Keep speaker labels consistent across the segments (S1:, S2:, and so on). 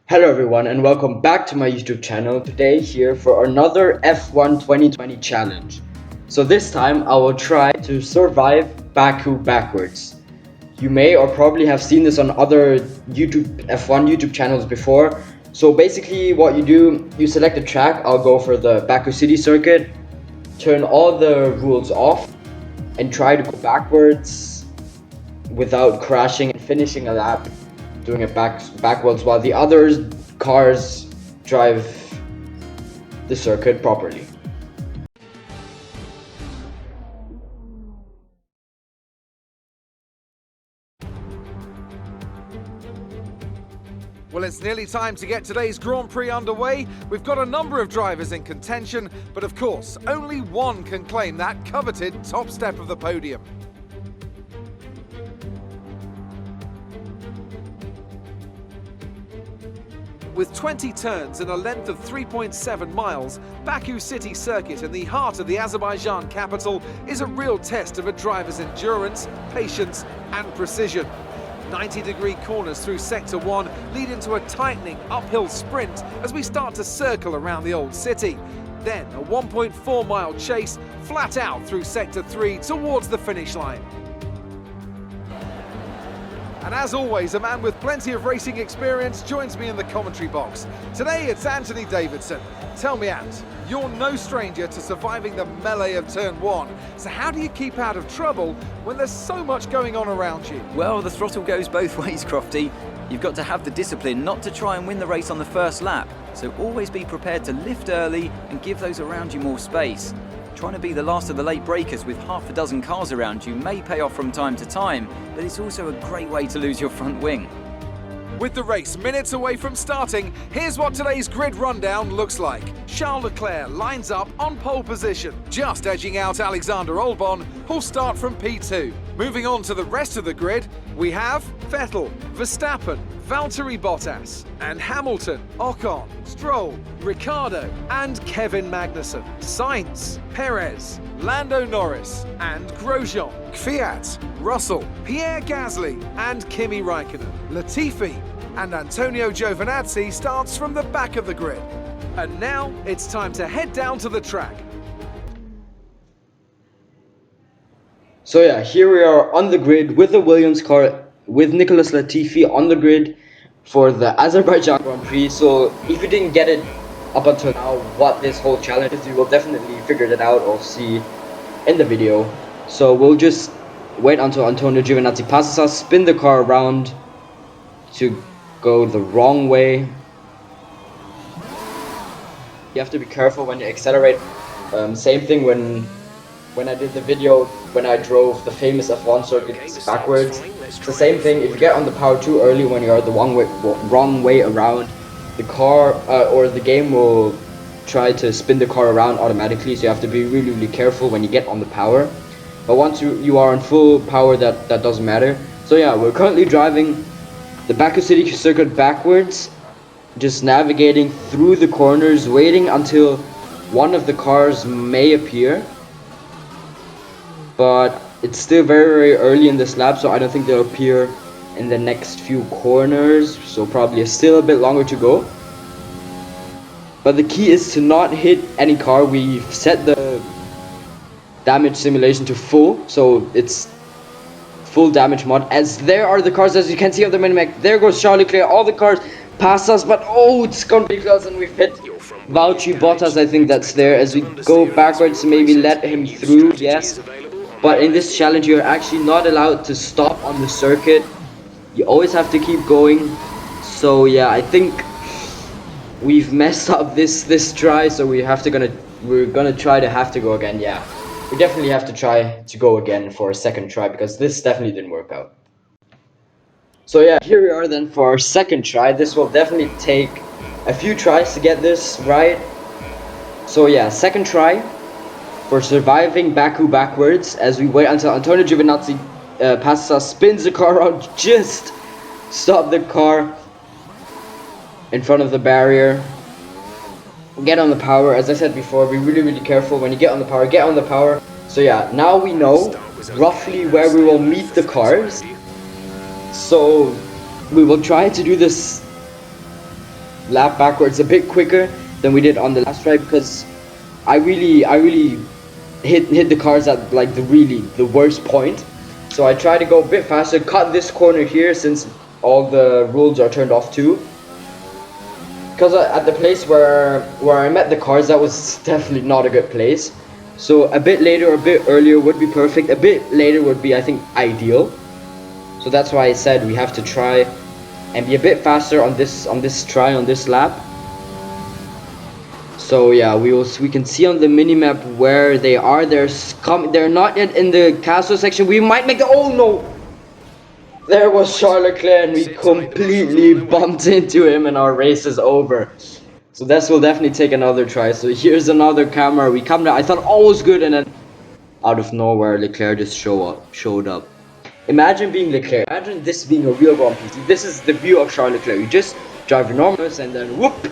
S1: Hello everyone and welcome back to my YouTube channel. Today here for another F1 2020 challenge. So this time I will try to survive Baku backwards. You may or probably have seen this on other F1 YouTube channels before. So basically what you do, you select a track. I'll go for the Baku City circuit, turn all the rules off and try to go backwards without crashing and finishing a lap, doing it backwards while the other cars drive the circuit properly.
S2: Well, it's nearly time to get today's Grand Prix underway. We've got a number of drivers in contention, but of course, only one can claim that coveted top step of the podium. With 20 turns and a length of 3.7 miles, Baku City Circuit in the heart of the Azerbaijan capital is a real test of a driver's endurance, patience and precision. 90-degree corners through Sector 1 lead into a tightening uphill sprint as we start to circle around the old city. Then a 1.4-mile chase flat out through Sector 3 towards the finish line. And as always, a man with plenty of racing experience joins me in the commentary box. Today it's Anthony Davidson. Tell me, Ant, you're no stranger to surviving the melee of Turn 1. So how do you keep out of trouble when there's so much going on around you?
S3: Well, the throttle goes both ways, Crofty. You've got to have the discipline not to try and win the race on the first lap. So always be prepared to lift early and give those around you more space. Trying to be the last of the late breakers with half a dozen cars around you may pay off from time to time, but it's also a great way to lose your front wing.
S2: With the race minutes away from starting, here's what today's grid rundown looks like. Charles Leclerc lines up on pole position, just edging out Alexander Albon, who'll start from P2. Moving on to the rest of the grid, we have Vettel, Verstappen, Valtteri Bottas, and Hamilton, Ocon, Stroll, Ricciardo, and Kevin Magnussen, Sainz, Perez, Lando Norris, and Grosjean, Kvyat, Russell, Pierre Gasly, and Kimi Raikkonen. Latifi and Antonio Giovinazzi starts from the back of the grid. And now it's time to head down to the track.
S1: So yeah, here we are on the grid with the Williams car with Nicholas Latifi on the grid for the Azerbaijan Grand Prix. So if you didn't get it up until now what this whole challenge is, you will definitely figure it out or see in the video. So we'll just wait until Antonio Giovinazzi passes us, spin the car around to go the wrong way. You have to be careful when you accelerate. Same thing when I did the video when I drove the famous F1 circuits backwards. It's the same thing. If you get on the power too early when you're the wrong way around, the car or the game will try to spin the car around automatically. So you have to be really, really careful when you get on the power. But once you are on full power, that doesn't matter. So yeah, we're currently driving the Baku City circuit backwards, just navigating through the corners, waiting until one of the cars may appear. But it's still very, very early in this lap, so I don't think they'll appear in the next few corners. So probably still a bit longer to go. But the key is to not hit any car. We've set the damage simulation to full, so it's full damage mod. As there are the cars, as you can see on the minimap. There goes Charles Leclerc. All the cars pass us, but oh, it's gonna be close, and we've hit Valtteri Bottas. I think that's there. As we go backwards, maybe let him through. Yes. But in this challenge, you're actually not allowed to stop on the circuit. You always have to keep going. So yeah, I think we've messed up this try. So we're gonna try to have to go again. Yeah, we definitely have to try to go again for a second try because this definitely didn't work out. So yeah, here we are then for our second try. This will definitely take a few tries to get this right. So yeah, second try for surviving Baku backwards as we wait until Antonio Giovinazzi passes us, spins the car around, just stop the car in front of the barrier. Get on the power. As I said before, be really, really careful when you get on the power. Get on the power. So yeah, now we know roughly where we will meet the cars. So we will try to do this lap backwards a bit quicker than we did on the last try, because I really hit the cars at like the worst point. So I try to go a bit faster, cut this corner here since all the rules are turned off too. Because at the place where I met the cars, that was definitely not a good place. So a bit later or a bit earlier would be perfect. A bit later would be, I think, ideal. So that's why I said we have to try and be a bit faster on this lap. So yeah, we can see on the minimap where they are. They're not yet in the castle section. We might make the, oh no! There was Charles Leclerc and we completely bumped into him and our race is over. So this will definitely take another try. So here's another camera. We come down. I thought all was good, and then out of nowhere Leclerc just showed up. Imagine being Leclerc. Imagine this being a real Grand Prix. This is the view of Charles Leclerc. You just drive your normals and then whoop!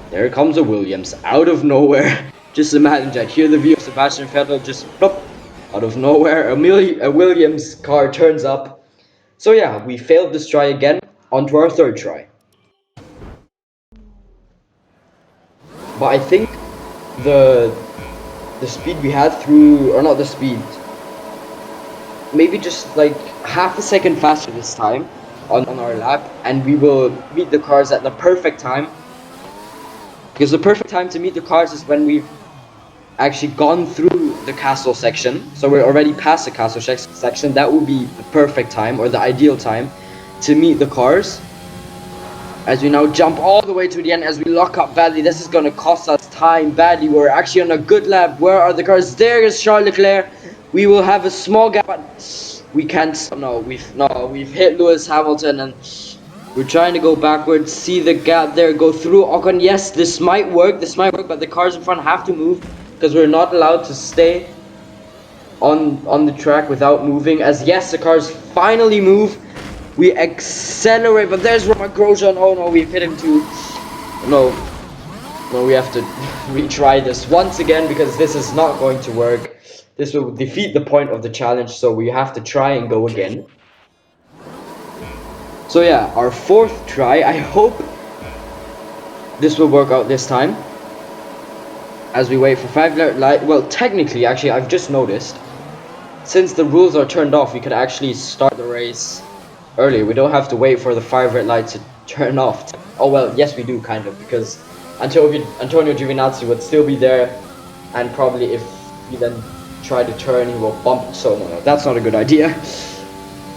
S1: There comes a Williams out of nowhere. Just imagine that. Here the view of Sebastian Vettel just plop, out of nowhere. A Williams car turns up. So yeah, we failed this try again. On to our third try. But I think the speed we had through, or not the speed, maybe just like half a second faster this time on our lap, and we will meet the cars at the perfect time. Because the perfect time to meet the cars is when we've actually gone through the castle section. So we're already past the castle section. That would be the perfect time, or the ideal time, to meet the cars. As we now jump all the way to the end, as we lock up badly. This is going to cost us time badly. We're actually on a good lap. Where are the cars? There is Charles Leclerc. We will have a small gap, but we can't. No, we've hit Lewis Hamilton, and we're trying to go backwards. See the gap there, go through Ocon. Yes, this might work, but the cars in front have to move, because we're not allowed to stay on the track without moving. As yes, the cars finally move. We accelerate, but there's Romain Grosjean. Oh no, we've hit him too. No, we have to retry this once again, because this is not going to work. This will defeat the point of the challenge, so we have to try and go again. So yeah, our fourth try. I hope this will work out this time. As we wait for 5 light. Well, technically, actually, I've just noticed, since the rules are turned off, we could actually start the race early. We don't have to wait for the 5 red lights to turn off. Oh well, yes we do, kind of, because Antonio Giovinazzi would still be there, and probably if we then try to turn, he will bump. So no, that's not a good idea.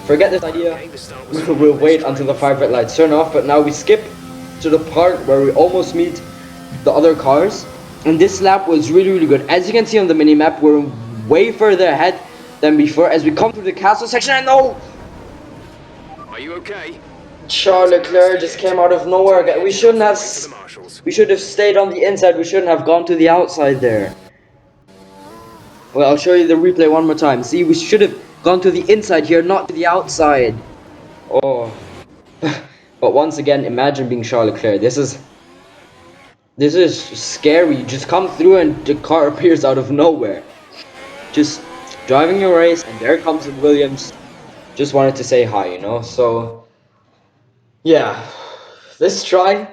S1: Forget this idea. We'll wait until the 5 red lights turn off. But now we skip to the part where we almost meet the other cars, and this lap was really good. As you can see on the minimap, we're way further ahead than before as we come through the castle section. And no!
S4: Are you okay?
S1: Charles Leclerc just came out of nowhere. We should have stayed on the inside. We shouldn't have gone to the outside there. Well, I'll show you the replay one more time. See, we should have gone to the inside here, not to the outside. Oh. But once again, imagine being Charles Leclerc. This is scary. You just come through and the car appears out of nowhere. Just driving your race, and there comes Williams. Just wanted to say hi, you know. So yeah, this try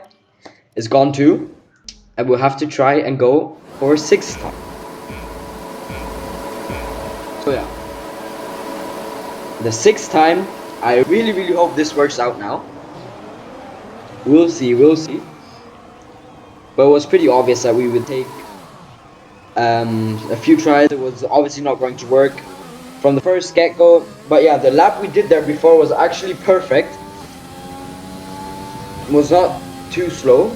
S1: is gone too, and we'll have to try and go for a 6th time. So yeah, the 6th time. I really hope this works out now. We'll see. But it was pretty obvious that we would take a few tries. It was obviously not going to work from the first get-go. But yeah, the lap we did there before was actually perfect. It was not too slow.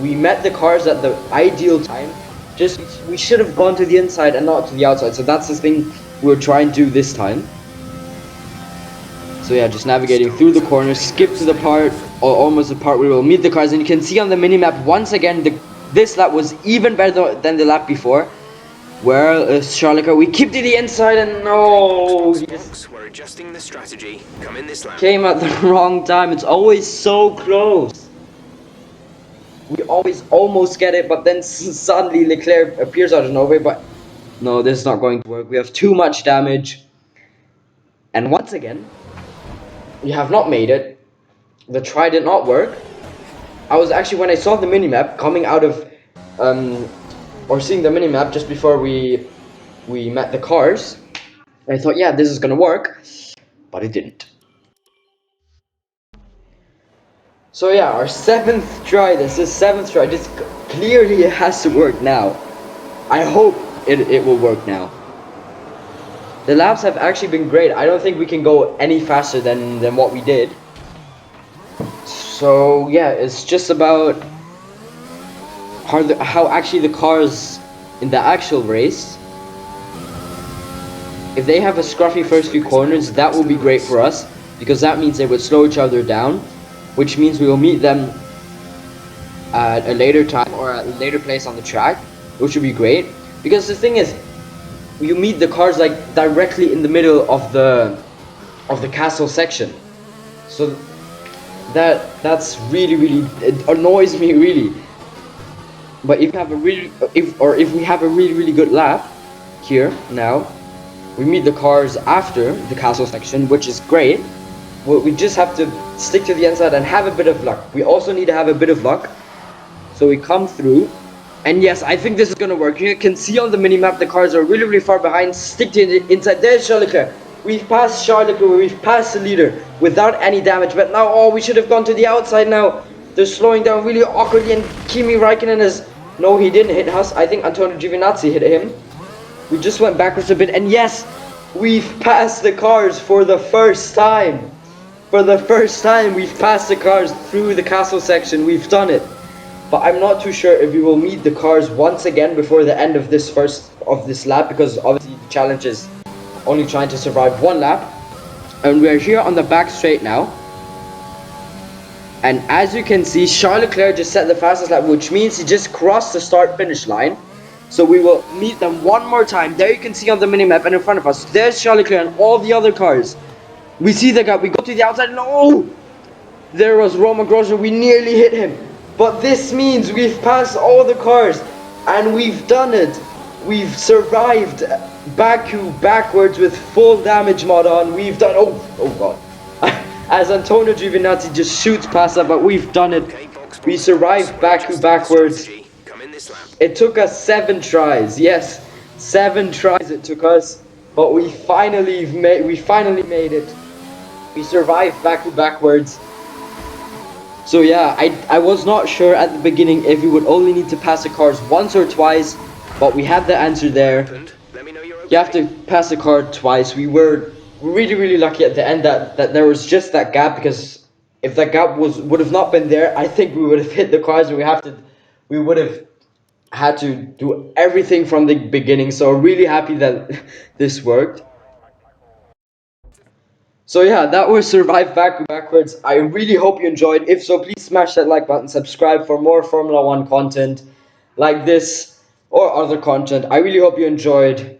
S1: We met the cars at the ideal time. Just we should have gone to the inside and not to the outside. So that's the thing we're trying to do this time. So yeah, just navigating through the corners, skip to the part, or almost the part where we'll meet the cars. And you can see on the minimap, once again, this lap was even better than the lap before. Where Charles Leclerc, we keep to the inside, and no!
S4: We're adjusting the strategy. Come in this lap.
S1: Came at the wrong time. It's always so close. We always almost get it, but then suddenly Leclerc appears out of nowhere. But no, this is not going to work. We have too much damage. And once again, we have not made it. The try did not work. I was actually, when I saw the minimap coming out of, or seeing the minimap just before we met the cars, I thought, yeah, this is gonna work, but it didn't. So yeah, our 7th try, this is 7th try, just clearly it has to work now. I hope it will work now. The laps have actually been great. I don't think we can go any faster than what we did. So yeah, it's just about how actually the cars in the actual race, if they have a scruffy first few corners, that will be great for us, because that means they would slow each other down, which means we will meet them at a later time or at a later place on the track, which would be great. Because the thing is, you meet the cars like directly in the middle of the castle section, so that's really it annoys me really. But if we have a really good lap here now, we meet the cars after the castle section, which is great. We just have to stick to the inside and have a bit of luck. We also need to have a bit of luck, so we come through. And yes, I think this is gonna work. You can see on the minimap the cars are really far behind. Stick to the inside. There's Charles Leclerc. We've passed Charles Leclerc. We've passed the leader without any damage. But now, oh, we should have gone to the outside now. They're slowing down really awkwardly, and Kimi Raikkonen is... No, he didn't hit us. I think Antonio Giovinazzi hit him. We just went backwards a bit, and yes, we've passed the cars for the first time. For the first time, we've passed the cars through the castle section. We've done it. But I'm not too sure if we will meet the cars once again before the end of this lap, because obviously the challenge is only trying to survive one lap. And we are here on the back straight now. And as you can see, Charles Leclerc just set the fastest lap, which means he just crossed the start-finish line. So we will meet them one more time. There you can see on the minimap and in front of us, there's Charles Leclerc and all the other cars. We see the gap, we go to the outside, no! There was Romain Grosjean, we nearly hit him. But this means we've passed all the cars, and we've done it. We've survived Baku backwards with full damage mod on. We've done, oh god. As Antonio Giovinazzi just shoots past that, but we've done it. We survived Baku backwards. It took us 7 tries, yes, 7 tries it took us, but we finally made it. We survived Baku backwards. So yeah, I was not sure at the beginning if we would only need to pass the cars once or twice, but we had the answer there. You have to pass the car twice. We were really lucky at the end that there was just that gap, because if that gap would have not been there, I think we would have hit the cars, and we would have had to do everything from the beginning. So really happy that this worked. So yeah, that was Survive Baku Backwards. I really hope you enjoyed. If so, please smash that like button, subscribe for more Formula 1 content like this or other content. I really hope you enjoyed.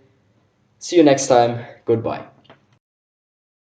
S1: See you next time. Goodbye.